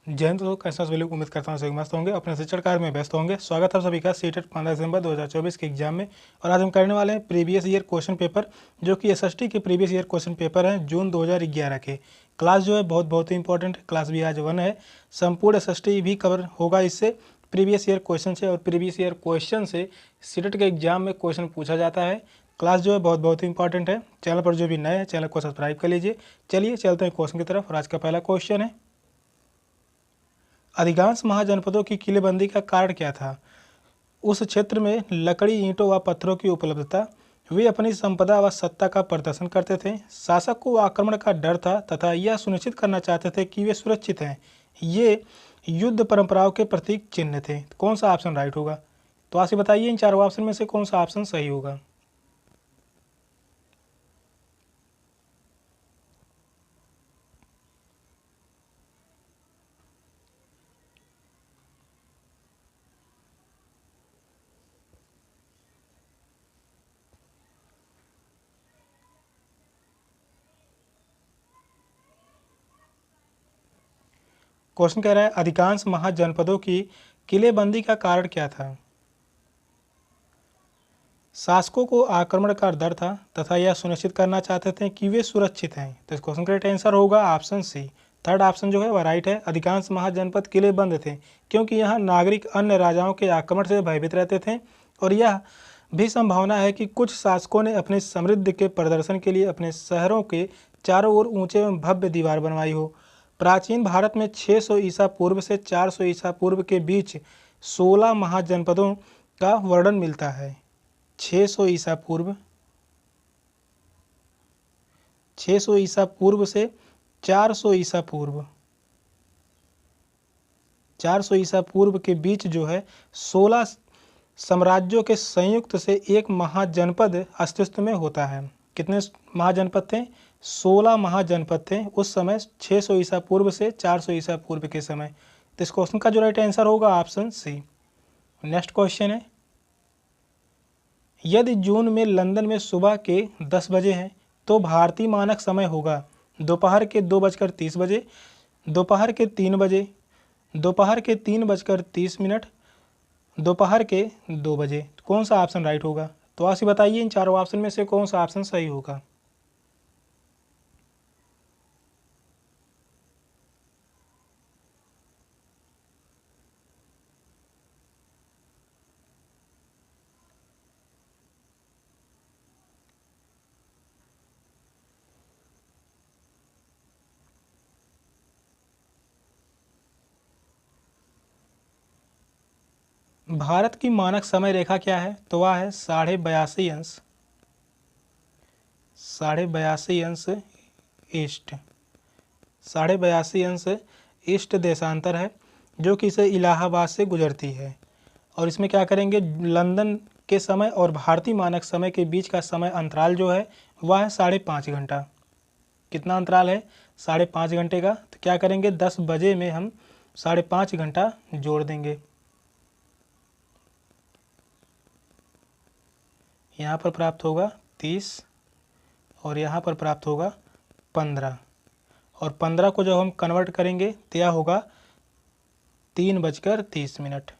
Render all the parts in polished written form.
जय हिंद दोस्तों, कैसा सभी लोग। उम्मीद करता हूँ सभी मस्त होंगे, अपने शिक्षण कार्य में व्यस्त होंगे। स्वागत है सभी का सीटेट 15 दिसंबर 2024 के एग्जाम में। और आज हम करने वाले हैं प्रीवियस ईयर क्वेश्चन पेपर, जो कि एसएसटी के प्रीवियस ईयर क्वेश्चन पेपर हैं जून 2011 के। क्लास जो है बहुत ही इंपॉर्टेंट है, क्लास भी आज 1 है। संपूर्ण एसएसटी भी कवर होगा इससे, प्रीवियस ईयर क्वेश्चन से। और प्रीवियस ईयर क्वेश्चन से सीटेट के एग्जाम में क्वेश्चन पूछा जाता है। क्लास जो है बहुत ही इंपॉर्टेंट है। चैनल पर जो भी नए हैं चैनल को सब्सक्राइब कर लीजिए। चलिए चलते हैं क्वेश्चन की तरफ। और आज का पहला क्वेश्चन है, अधिकांश महाजनपदों की किलेबंदी का कारण क्या था? उस क्षेत्र में लकड़ी, ईंटों व पत्थरों की उपलब्धता। वे अपनी संपदा व सत्ता का प्रदर्शन करते थे। शासक को आक्रमण का डर था तथा यह सुनिश्चित करना चाहते थे कि वे सुरक्षित हैं। ये युद्ध परंपराओं के प्रतीक चिन्ह थे। कौन सा ऑप्शन राइट होगा? तो आप बताइए इन चारों ऑप्शन में से कौन सा ऑप्शन सही होगा। क्वेश्चन कह रहा है, अधिकांश महाजनपदों की किलेबंदी का कारण क्या था? शासकों को आक्रमण का डर था तथा यह सुनिश्चित करना चाहते थे कि वे सुरक्षित हैं। तो इस क्वेश्चन का राइट आंसर होगा ऑप्शन सी। थर्ड ऑप्शन जो है वह राइट है। अधिकांश महाजनपद किले बंद थे क्योंकि यहाँ नागरिक अन्य राजाओं के आक्रमण से भयभीत रहते थे। और यह भी संभावना है कि कुछ शासकों ने अपने समृद्धि के प्रदर्शन के लिए अपने शहरों के चारों ओर ऊंचे एवं भव्य दीवार बनवाई हो। प्राचीन भारत में 600 ईसा पूर्व से 400 ईसा पूर्व के बीच 16 महाजनपदों का वर्णन मिलता है। 600 ईसा पूर्व 600 ईसा पूर्व से 400 ईसा पूर्व 400 ईसा पूर्व के बीच जो है 16 साम्राज्यों के संयुक्त से एक महाजनपद अस्तित्व में होता है। कितने महाजनपद थे? 16 महाजनपद थे उस समय, 600 ईसा पूर्व से 400 ईसा पूर्व के समय। तो इस क्वेश्चन का जो राइट आंसर होगा ऑप्शन सी। नेक्स्ट क्वेश्चन है, यदि जून में लंदन में सुबह के 10 बजे हैं तो भारतीय मानक समय होगा दोपहर के 2:30 बजे, दोपहर के 3 बजे, दोपहर के 3:30, दोपहर के 2 बजे। कौन सा ऑप्शन राइट होगा? तो आप बताइए इन चारों ऑप्शन में से कौन सा ऑप्शन सही होगा। भारत की मानक समय रेखा क्या है? तो वह है 82.5 अंश, 82.5 अंश ईस्ट, 82.5 अंश ईस्ट देशांतर है, जो कि इसे इलाहाबाद से गुजरती है। और इसमें क्या करेंगे, लंदन के समय और भारतीय मानक समय के बीच का समय अंतराल जो है वह है 5.5 घंटा। कितना अंतराल है? 5.5 घंटे का। तो क्या करेंगे, 10 बजे में हम 5.5 घंटा जोड़ देंगे। यहाँ पर प्राप्त होगा 30 और यहाँ पर प्राप्त होगा 15। और 15 को जब हम कन्वर्ट करेंगे तो यह होगा 3:30।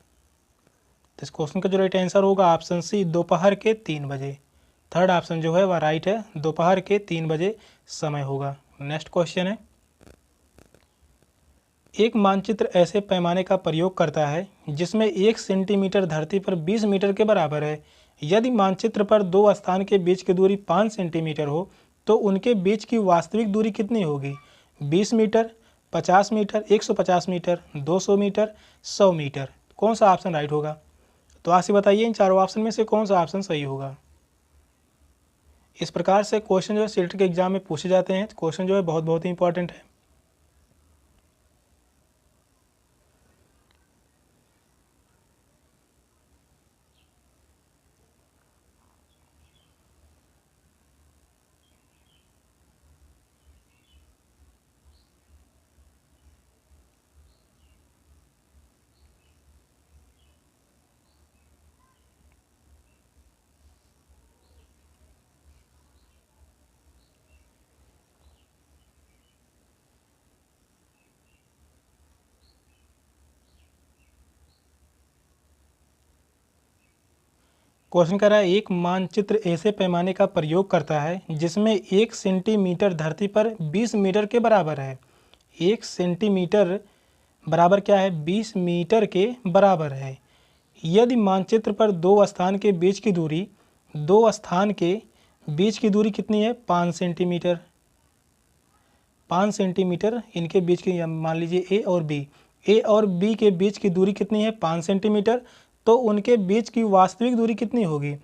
तो इस क्वेश्चन का जो राइट आंसर होगा ऑप्शन सी, दोपहर के 3 बजे। थर्ड ऑप्शन जो है वह राइट है, दोपहर के 3 बजे समय होगा। नेक्स्ट क्वेश्चन है, एक मानचित्र ऐसे पैमाने का प्रयोग करता है जिसमें 1 सेंटीमीटर धरती पर 20 मीटर के बराबर है। यदि मानचित्र पर दो स्थान के बीच की दूरी 5 सेंटीमीटर हो तो उनके बीच की वास्तविक दूरी कितनी होगी? 20 metre, 50 metre, 150 metre, 200 metre, 100 metre. कौन सा ऑप्शन राइट होगा? तो आप बताइए इन चारों ऑप्शन में से कौन सा ऑप्शन सही होगा। इस प्रकार से क्वेश्चन जो है सीटेट के एग्जाम में पूछे जाते हैं। क्वेश्चन जो है बहुत ही इंपॉर्टेंट है। क्वेश्चन कर रहा है एक मानचित्र ऐसे पैमाने का प्रयोग करता है जिसमें 1 सेंटीमीटर धरती पर 20 मीटर के बराबर है। 1 सेंटीमीटर बराबर क्या है? 20 मीटर के बराबर है। यदि मानचित्र पर दो स्थान के बीच की दूरी कितनी है? 5 सेंटीमीटर। 5 सेंटीमीटर इनके बीच की, मान लीजिए ए और बी के बीच की दूरी कितनी है? 5 सेंटीमीटर। तो उनके बीच की वास्तविक दूरी कितनी होगी?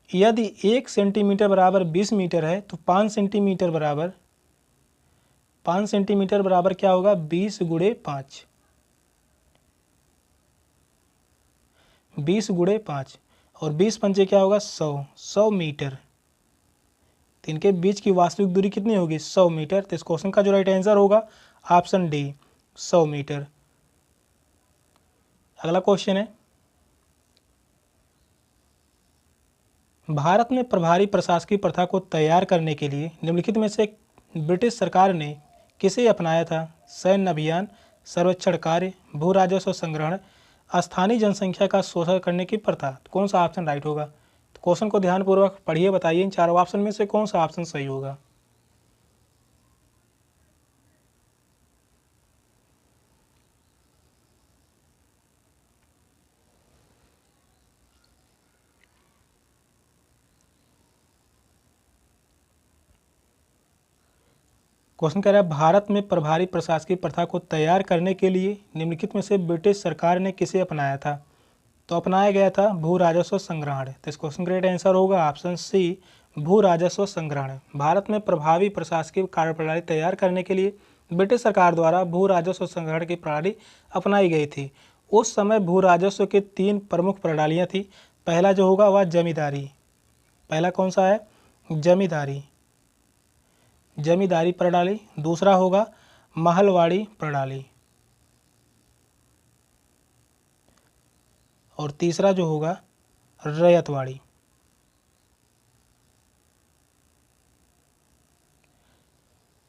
यदि 1 सेंटीमीटर बराबर 20 मीटर है तो 5 सेंटीमीटर बराबर क्या होगा? 20 गुणे 5। 20 गुणे 5 और 20 पंचे क्या होगा? 100 मीटर। तो इनके बीच की वास्तविक दूरी कितनी होगी? 100 मीटर। तो इस क्वेश्चन का जो राइट आंसर होगा ऑप्शन डी, 100 मीटर। अगला क्वेश्चन है, भारत में प्रभारी प्रशासकीय प्रथा को तैयार करने के लिए निम्नलिखित में से ब्रिटिश सरकार ने किसे अपनाया था? सैन्य अभियान, सर्वेक्षण कार्य, भू राजस्व संग्रहण, स्थानीय जनसंख्या का शोषण करने की प्रथा। तो कौन सा ऑप्शन राइट होगा? तो क्वेश्चन को ध्यानपूर्वक पढ़िए, बताइए इन चारों ऑप्शन में से कौन सा ऑप्शन सही होगा। क्वेश्चन कह रहा है भारत में प्रभारी प्रशासकीय प्रथा को तैयार करने के लिए निम्नलिखित में से ब्रिटिश सरकार ने किसे अपनाया था? तो अपनाया गया था भू राजस्व संग्रहण। तो इस क्वेश्चन का राइट आंसर होगा ऑप्शन सी, भू राजस्व संग्रहण। भारत में प्रभावी प्रशासकीय कार्यप्रणाली तैयार करने के लिए ब्रिटिश सरकार द्वारा भू राजस्व संग्रहण की प्रणाली अपनाई गई थी। उस समय भू राजस्व की 3 प्रमुख प्रणालियाँ थी। पहला जो होगा वह जमींदारी। पहला कौन सा है? जमींदारी प्रणाली। दूसरा होगा महलवाड़ी प्रणाली और तीसरा जो होगा रैयतवाड़ी।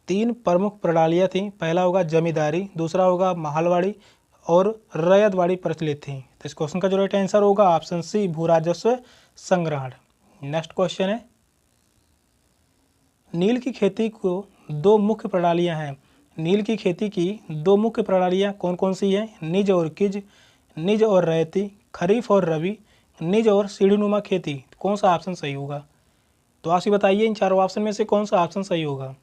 तीन प्रमुख प्रणालियाँ थीं। पहला होगा जमींदारी, दूसरा होगा महलवाड़ी और रैयतवाड़ी प्रचलित थी। तो इस क्वेश्चन का जो राइट आंसर होगा ऑप्शन सी, भू राजस्व संग्रहण। नेक्स्ट क्वेश्चन है, नील की खेती को 2 मुख्य प्रणालियां हैं। नील की खेती की 2 मुख्य प्रणालियां कौन कौन सी हैं? निज और किज, निज और रैयती, खरीफ और रबी, निज और सीढ़ीनुमा खेती। कौन सा ऑप्शन सही होगा? तो आप ही बताइए इन चारों ऑप्शन में से कौन सा ऑप्शन सही होगा।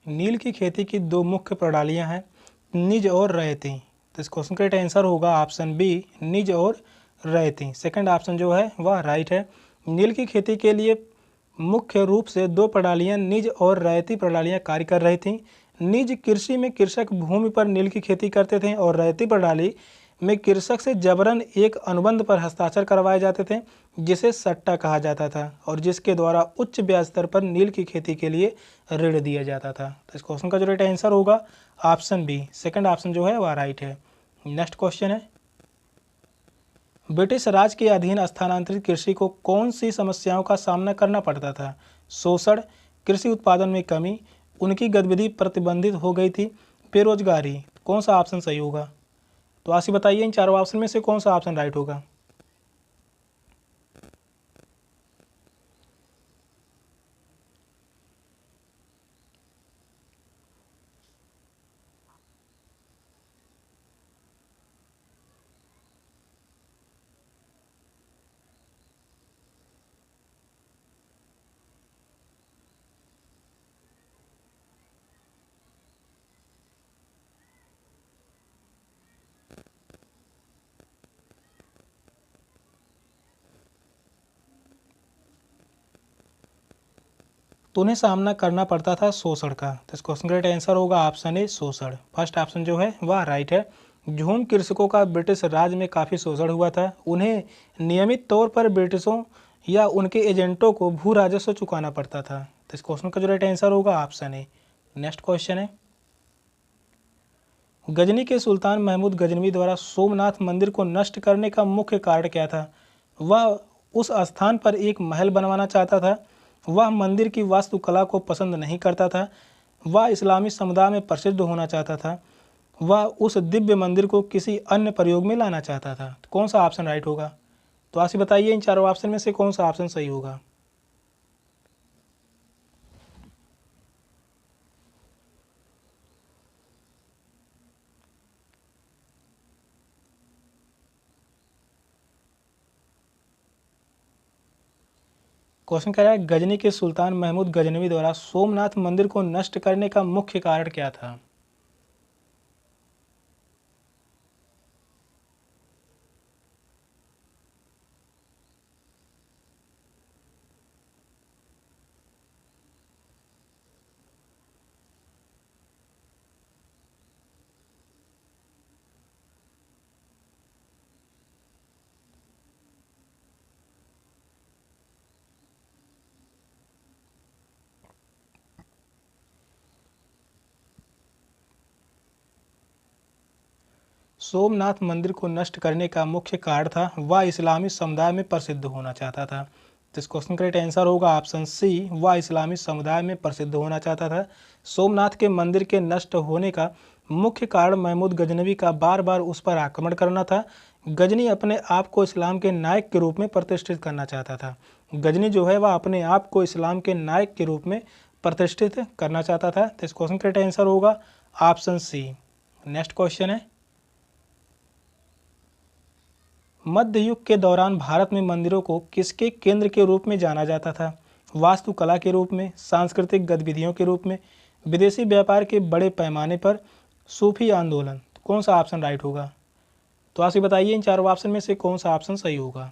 नील की खेती की 2 मुख्य प्रणालियां हैं, निज और रैयती। तो इस क्वेश्चन का राइट आंसर होगा ऑप्शन बी, निज और रैयती। सेकंड ऑप्शन जो है वह राइट है। नील की खेती के लिए मुख्य रूप से 2 प्रणालियां निज और रैयती प्रणालियां कार्य कर रही थीं। निज कृषि में कृषक भूमि पर नील की खेती करते थे और रैयती प्रणाली में कृषक से जबरन एक अनुबंध पर हस्ताक्षर करवाए जाते थे जिसे सट्टा कहा जाता था और जिसके द्वारा उच्च ब्याज दर पर नील की खेती के लिए ऋण दिया जाता था। तो इस क्वेश्चन का जो राइट आंसर होगा ऑप्शन बी, सेकंड ऑप्शन जो है वह राइट है। नेक्स्ट क्वेश्चन है, ब्रिटिश राज के अधीन स्थानांतरित कृषि को कौन सी समस्याओं का सामना करना पड़ता था? शोषण, कृषि उत्पादन में कमी, उनकी गतिविधि प्रतिबंधित हो गई थी, बेरोजगारी। कौन सा ऑप्शन सही होगा? तो आप ही बताइए इन चारों ऑप्शन में से कौन सा ऑप्शन राइट होगा। तो उन्हें सामना करना पड़ता था शोषण का। तो इस क्वेश्चन का राइट आंसर होगा ऑप्शन ए शोषण। फर्स्ट ऑप्शन जो है वह राइट है। झूम कृषकों का ब्रिटिश राज में काफ़ी शोषण हुआ था। उन्हें नियमित तौर पर ब्रिटिशों या उनके एजेंटों को भू राजस्व चुकाना पड़ता था। तो इस क्वेश्चन का जो राइट आंसर होगा ऑप्शन ए। नेक्स्ट क्वेश्चन है, गजनी के सुल्तान महमूद गजनवी द्वारा सोमनाथ मंदिर को नष्ट करने का मुख्य कारण क्या था? वह उस स्थान पर एक महल बनवाना चाहता था, वह मंदिर की वास्तुकला को पसंद नहीं करता था, वह इस्लामी समुदाय में प्रसिद्ध होना चाहता था, वह उस दिव्य मंदिर को किसी अन्य प्रयोग में लाना चाहता था। तो कौन सा ऑप्शन राइट होगा? तो आप बताइए इन चारों ऑप्शन में से कौन सा ऑप्शन सही होगा। क्वेश्चन कह रहा है, गजनी के सुल्तान महमूद गजनवी द्वारा सोमनाथ मंदिर को नष्ट करने का मुख्य कारण क्या था? सोमनाथ मंदिर को नष्ट करने का मुख्य कारण था वह इस्लामी समुदाय में प्रसिद्ध होना चाहता था। तो इस क्वेश्चन का राइट आंसर होगा ऑप्शन सी, वह इस्लामी समुदाय में प्रसिद्ध होना चाहता था। सोमनाथ के मंदिर के नष्ट होने का मुख्य कारण महमूद गजनवी का बार बार उस पर आक्रमण करना था। गजनी अपने आप को इस्लाम के नायक के रूप में प्रतिष्ठित करना चाहता था। गजनी जो है वह अपने आप को इस्लाम के नायक के रूप में प्रतिष्ठित करना चाहता था। तो इस क्वेश्चन का राइट आंसर होगा ऑप्शन सी। नेक्स्ट क्वेश्चन है, मध्य युग के दौरान भारत में मंदिरों को किसके केंद्र के रूप में जाना जाता था? वास्तुकला के रूप में, सांस्कृतिक गतिविधियों के रूप में, विदेशी व्यापार के बड़े पैमाने पर, सूफी आंदोलन। तो कौन सा ऑप्शन राइट होगा? तो आप ये बताइए इन चारों ऑप्शन में से कौन सा ऑप्शन सही होगा।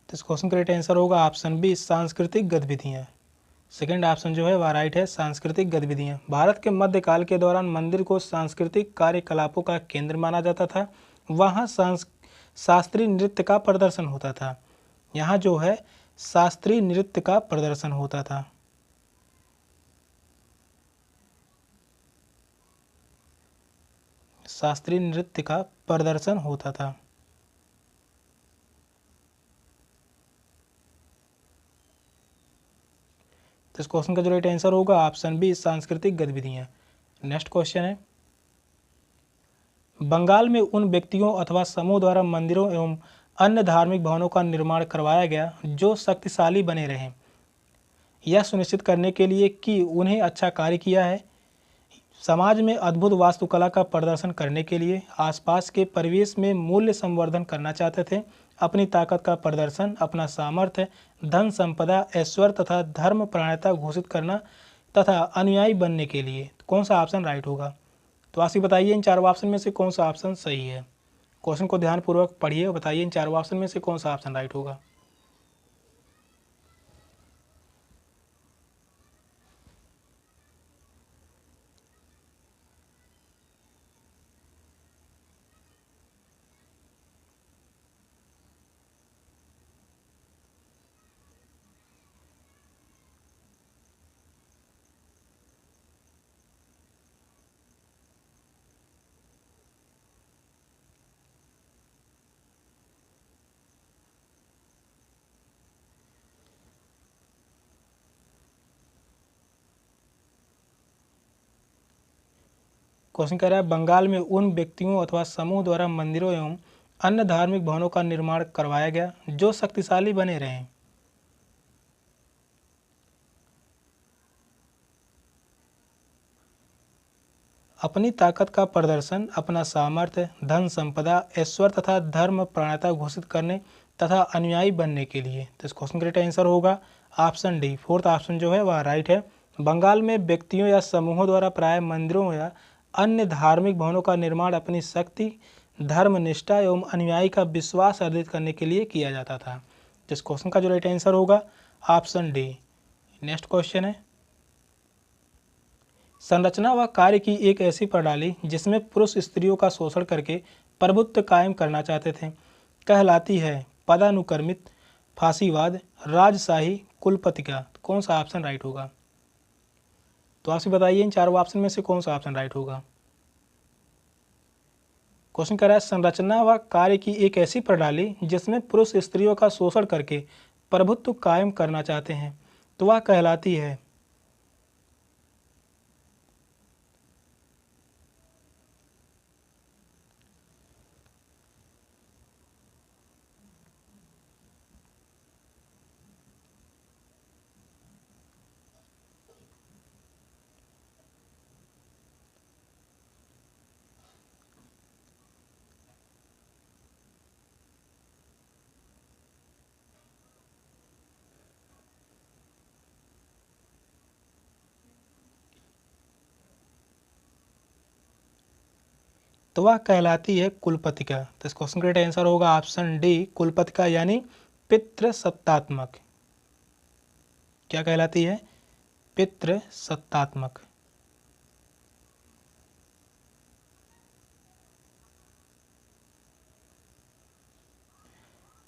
तो इस क्वेश्चन का राइट आंसर होगा ऑप्शन बी, सांस्कृतिक गतिविधियाँ। सेकेंड ऑप्शन जो है वह राइट है, सांस्कृतिक गतिविधियाँ। भारत के मध्यकाल के दौरान मंदिर को सांस्कृतिक कार्यकलापों का केंद्र माना जाता था। वहाँ शास्त्रीय नृत्य का प्रदर्शन होता था। यहाँ जो है शास्त्रीय नृत्य का प्रदर्शन होता था। शास्त्रीय नृत्य का प्रदर्शन होता था। तो इस क्वेश्चन का जो राइट आंसर होगा ऑप्शन बी, सांस्कृतिक गतिविधियाँ। नेक्स्ट क्वेश्चन है, बंगाल में उन व्यक्तियों अथवा समूह द्वारा मंदिरों एवं अन्य धार्मिक भवनों का निर्माण करवाया गया जो शक्तिशाली बने रहें, यह सुनिश्चित करने के लिए कि उन्हें अच्छा कार्य किया है। समाज में अद्भुत वास्तुकला का प्रदर्शन करने के लिए आसपास के परिवेश में मूल्य संवर्धन करना चाहते थे। अपनी ताकत का प्रदर्शन, अपना सामर्थ्य, धन संपदा, ऐश्वर्य तथा धर्म परायणता घोषित करना तथा अनुयायी बनने के लिए। कौन सा ऑप्शन राइट होगा? तो आप ही बताइए इन चारों ऑप्शन में से कौन सा ऑप्शन सही है। क्वेश्चन को ध्यानपूर्वक पढ़िए और बताइए इन चारों ऑप्शन में से कौन सा ऑप्शन राइट होगा। क्वेश्चन कह रहा है बंगाल में उन व्यक्तियों अथवा समूह द्वारा मंदिरों एवं अन्य धार्मिक भवनों का निर्माण करवाया गया जो शक्तिशाली बने रहे। अपनी ताकत का प्रदर्शन, अपना सामर्थ्य, धन संपदा, ऐश्वर्य तथा धर्म प्रणाता घोषित करने तथा अनुयायी बनने के लिए। तो इस क्वेश्चन का राइट आंसर होगा ऑप्शन डी, फोर्थ ऑप्शन जो है वह राइट है। बंगाल में व्यक्तियों या समूहों द्वारा प्राय मंदिरों या अन्य धार्मिक भवनों का निर्माण अपनी शक्ति, धर्म निष्ठा एवं अनुयायी का विश्वास अर्जित करने के लिए किया जाता था। तो इस क्वेश्चन का जो राइट आंसर होगा ऑप्शन डी। नेक्स्ट क्वेश्चन है, संरचना व कार्य की एक ऐसी प्रणाली जिसमें पुरुष स्त्रियों का शोषण करके प्रभुत्व कायम करना चाहते थे कहलाती है पदानुक्रमित, फांसीवाद, राजशाही, कुलपतिका। कौन सा ऑप्शन राइट होगा? तो आप बताइए इन चारों ऑप्शन में से कौन सा ऑप्शन राइट होगा। क्वेश्चन कह रहा है संरचना व कार्य की एक ऐसी प्रणाली जिसमें पुरुष स्त्रियों का शोषण करके प्रभुत्व कायम करना चाहते हैं तो वह कहलाती है तो वह कहलाती है कुलपतिका। तो इस क्वेश्चन का राइट आंसर होगा ऑप्शन डी, कुलपतिका यानी पितृसत्तात्मक। क्या कहलाती है? पितृसत्तात्मक।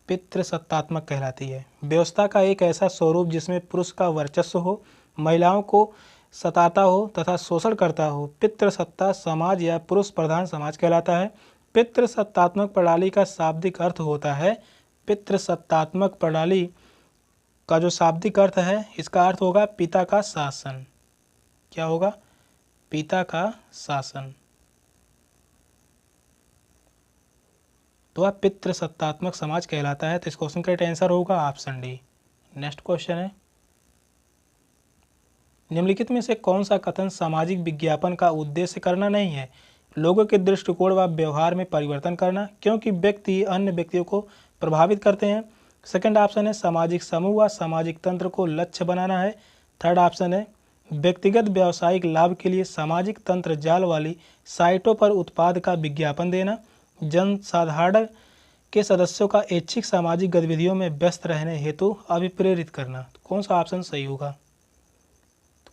पितृसत्तात्मक कहलाती है। व्यवस्था का एक ऐसा स्वरूप जिसमें पुरुष का वर्चस्व हो, महिलाओं को सताता हो तथा शोषण करता हो, पितृसत्ता समाज या पुरुष प्रधान समाज कहलाता है। पितृसत्तात्मक प्रणाली का शाब्दिक अर्थ होता है, पितृसत्तात्मक प्रणाली का जो शाब्दिक अर्थ है इसका अर्थ होगा पिता का शासन। क्या होगा? पिता का शासन। तो वह पितृसत्तात्मक समाज कहलाता है। तो इस क्वेश्चन का राइट आंसर होगा ऑप्शन डी। नेक्स्ट क्वेश्चन है, निम्नलिखित में से कौन सा कथन सामाजिक विज्ञापन का उद्देश्य करना नहीं है? लोगों के दृष्टिकोण व व्यवहार में परिवर्तन करना, क्योंकि व्यक्ति अन्य व्यक्तियों को प्रभावित करते हैं। सेकंड ऑप्शन है सामाजिक समूह व सामाजिक तंत्र को लक्ष्य बनाना है। थर्ड ऑप्शन है व्यक्तिगत व्यावसायिक लाभ के लिए सामाजिक तंत्र जाल वाली साइटों पर उत्पाद का विज्ञापन देना, जनसाधारण के सदस्यों का ऐच्छिक सामाजिक गतिविधियों में व्यस्त रहने हेतु अभिप्रेरित करना। कौन सा ऑप्शन सही होगा?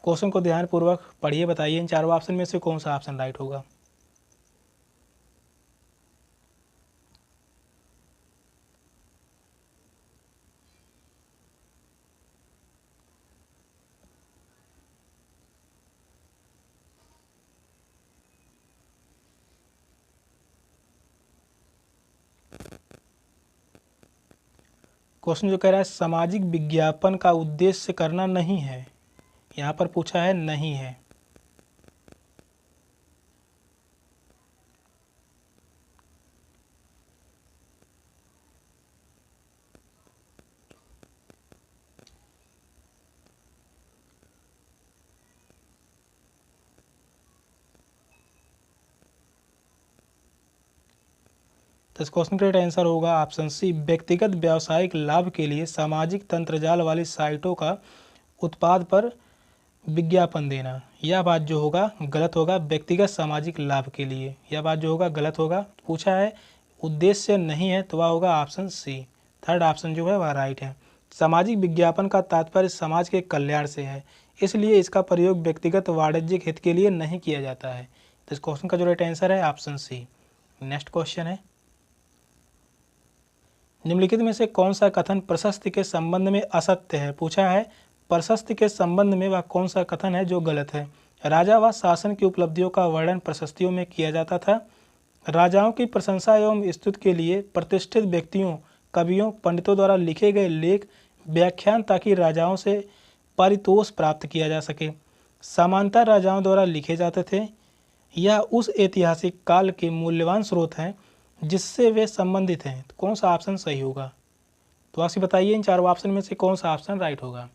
क्वेश्चन को ध्यानपूर्वक पढ़िए, बताइए इन चारों ऑप्शन में से कौन सा ऑप्शन राइट होगा। क्वेश्चन जो कह रहा है सामाजिक विज्ञापन का उद्देश्य करना नहीं है, यहाँ पर पूछा है नहीं है। तो इस क्वेश्चन का राइट आंसर होगा ऑप्शन सी, व्यक्तिगत व्यावसायिक लाभ के लिए सामाजिक तंत्रजाल वाली साइटों का उत्पाद पर विज्ञापन देना। यह बात जो होगा गलत होगा, व्यक्तिगत सामाजिक लाभ के लिए यह बात जो होगा गलत होगा। पूछा है उद्देश्य नहीं है तो वह होगा ऑप्शन सी, थर्ड ऑप्शन जो है वह राइट है। सामाजिक विज्ञापन का तात्पर्य समाज के कल्याण से है, इसलिए इसका प्रयोग व्यक्तिगत वाणिज्यिक हित के लिए नहीं किया जाता है। तो इस क्वेश्चन का जो राइट आंसर है ऑप्शन सी। नेक्स्ट क्वेश्चन है, निम्नलिखित में से कौन सा कथन प्रशस्ति के संबंध में असत्य है? पूछा है प्रशस्ति के संबंध में वह कौन सा कथन है जो गलत है? राजा व शासन की उपलब्धियों का वर्णन प्रशस्तियों में किया जाता था। राजाओं की प्रशंसा एवं स्तुति के लिए प्रतिष्ठित व्यक्तियों, कवियों, पंडितों द्वारा लिखे गए लेख, व्याख्यान ताकि राजाओं से पारितोष प्राप्त किया जा सके, समानता राजाओं द्वारा लिखे जाते थे। या उस ऐतिहासिक काल के मूल्यवान स्रोत हैं जिससे वे संबंधित हैं। तो कौन सा ऑप्शन सही होगा? तो आप बताइए इन चारों ऑप्शन में से कौन सा ऑप्शन राइट होगा।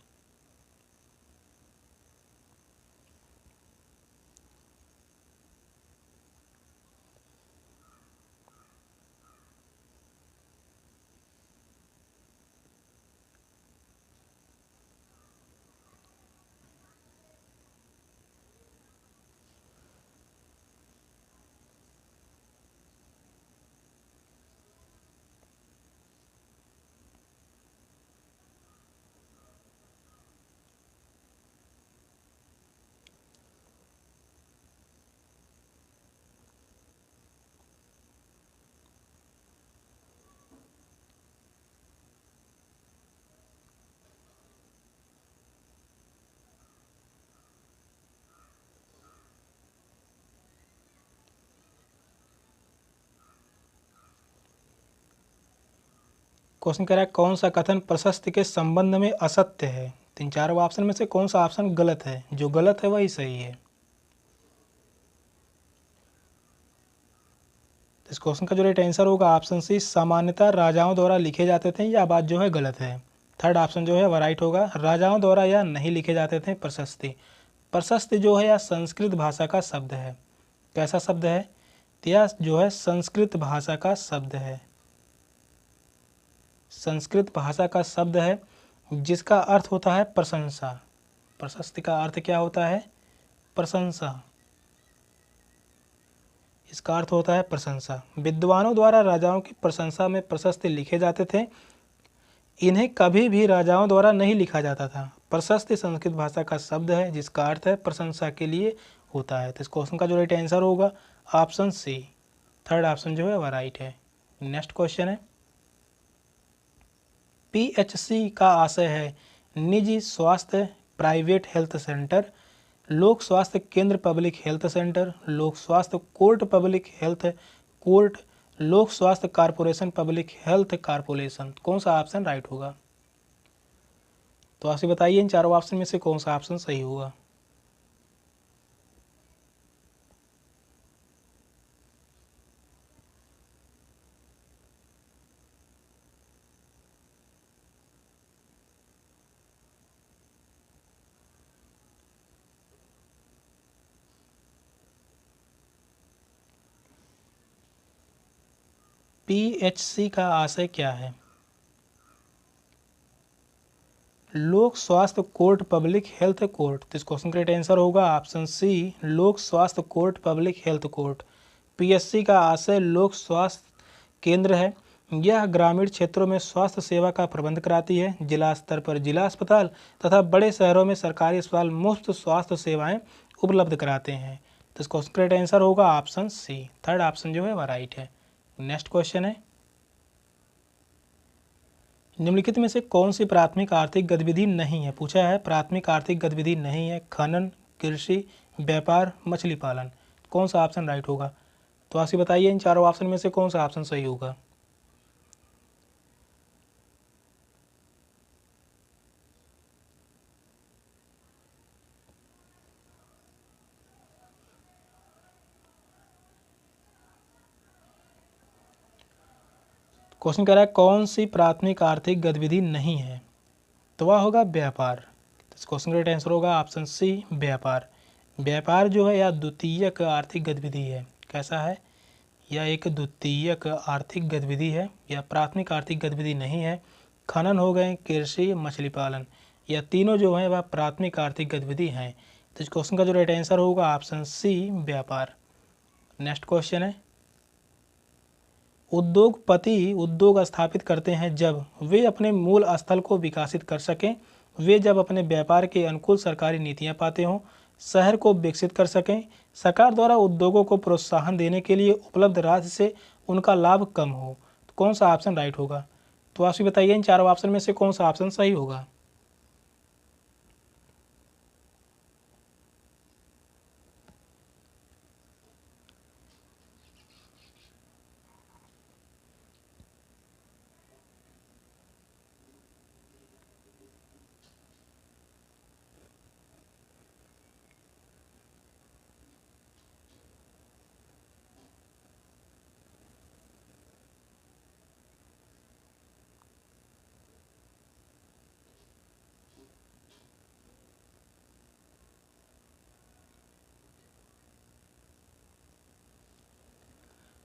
क्वेश्चन कह रहा है कौन सा कथन प्रशस्ति के संबंध में असत्य है। तो इन चारों ऑप्शन में से कौन सा ऑप्शन गलत है? जो गलत है वही सही है। तो इस क्वेश्चन का जो राइट आंसर होगा ऑप्शन सी, सामान्यतः राजाओं द्वारा लिखे जाते थे। यह बात जो है गलत है। थर्ड ऑप्शन जो है वह राइट होगा, राजाओं द्वारा यह नहीं लिखे जाते थे प्रशस्ति। प्रशस्ति जो है यह संस्कृत भाषा का शब्द है। कैसा शब्द है? तो यह जो है संस्कृत भाषा का शब्द है। संस्कृत भाषा का शब्द है जिसका अर्थ होता है प्रशंसा। प्रशस्ति का अर्थ क्या होता है? प्रशंसा। इसका अर्थ होता है प्रशंसा। विद्वानों द्वारा राजाओं की प्रशंसा में प्रशस्ति लिखे जाते थे। इन्हें कभी भी राजाओं द्वारा नहीं लिखा जाता था। प्रशस्ति संस्कृत भाषा का शब्द है जिसका अर्थ है प्रशंसा के लिए होता है। तो इस क्वेश्चन का जो राइट आंसर होगा ऑप्शन सी, थर्ड ऑप्शन जो है वह राइट है। नेक्स्ट क्वेश्चन है, पीएचसी का आशय है निजी स्वास्थ्य प्राइवेट हेल्थ सेंटर, लोक स्वास्थ्य केंद्र पब्लिक हेल्थ सेंटर, लोक स्वास्थ्य कोर्ट पब्लिक हेल्थ कोर्ट, लोक स्वास्थ्य कारपोरेशन पब्लिक हेल्थ कारपोरेशन। कौन सा ऑप्शन राइट होगा? तो आपसे बताइए इन चारों ऑप्शन में से कौन सा ऑप्शन सही होगा। पीएचसी का आशय क्या है? लोक स्वास्थ्य कोर्ट पब्लिक हेल्थ कोर्ट। तो इस क्वेश्चन का राइट आंसर होगा ऑप्शन सी, लोक स्वास्थ्य court public health court. PHC का आशय लोक स्वास्थ्य केंद्र है। यह ग्रामीण क्षेत्रों में स्वास्थ्य सेवा का प्रबंध कराती है। जिला स्तर पर जिला अस्पताल तथा बड़े शहरों में सरकारी अस्पताल मुफ्त स्वास्थ्य सेवाएं उपलब्ध कराते हैं। तो इस क्वेश्चन का राइट आंसर होगा ऑप्शन सी, थर्ड ऑप्शन जो है वह राइट है। नेक्स्ट क्वेश्चन है, निम्नलिखित में से कौन सी प्राथमिक आर्थिक गतिविधि नहीं है? पूछा है प्राथमिक आर्थिक गतिविधि नहीं है। खनन, कृषि, व्यापार, मछली पालन। कौन सा ऑप्शन राइट होगा? तो आपसे बताइए इन चारों ऑप्शन में से कौन सा ऑप्शन सही होगा। क्वेश्चन कह रहा है कौन सी प्राथमिक आर्थिक गतिविधि नहीं है? तो वह होगा व्यापार। तो इस क्वेश्चन का राइट आंसर होगा ऑप्शन सी, व्यापार। व्यापार जो है यह द्वितीयक आर्थिक गतिविधि है। कैसा है? यह एक द्वितीयक आर्थिक गतिविधि है, यह प्राथमिक आर्थिक गतिविधि नहीं है। खनन हो गए, कृषि, मछली पालन, यह तीनों जो हैं वह प्राथमिक आर्थिक गतिविधि हैं। तो इस क्वेश्चन का जो राइट आंसर होगा ऑप्शन सी, व्यापार। नेक्स्ट क्वेश्चन है, उद्योगपति उद्योग स्थापित करते हैं जब वे अपने मूल स्थल को विकसित कर सकें, वे जब अपने व्यापार के अनुकूल सरकारी नीतियां पाते हों, शहर को विकसित कर सकें, सरकार द्वारा उद्योगों को प्रोत्साहन देने के लिए उपलब्ध राशि से उनका लाभ कम हो। तो कौन सा ऑप्शन राइट होगा? तो आप बताइए इन चारों ऑप्शन में से कौन सा ऑप्शन सही होगा।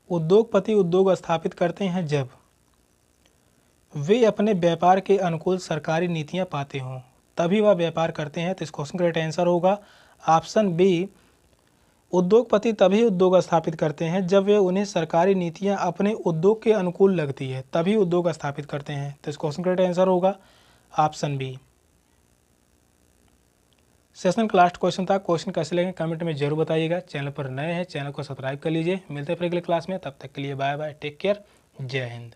उद्योगपति उद्योग स्थापित करते हैं जब वे अपने व्यापार के अनुकूल सरकारी नीतियां पाते हों, तभी वह व्यापार करते हैं। तो इस क्वेश्चन का राइट आंसर होगा ऑप्शन बी, उद्योगपति तभी उद्योग स्थापित करते हैं जब वे उन्हें सरकारी नीतियां अपने उद्योग के अनुकूल लगती है, तभी उद्योग स्थापित करते हैं। तो इस क्वेश्चन का राइट आंसर होगा ऑप्शन बी। सेशन का लास्ट क्वेश्चन था। क्वेश्चन कैसे लगे कमेंट में जरूर बताइएगा। चैनल पर नए हैं, चैनल को सब्सक्राइब कर लीजिए। मिलते हैं फिर अगले क्लास में, तब तक के लिए बाय बाय, टेक केयर, जय हिंद।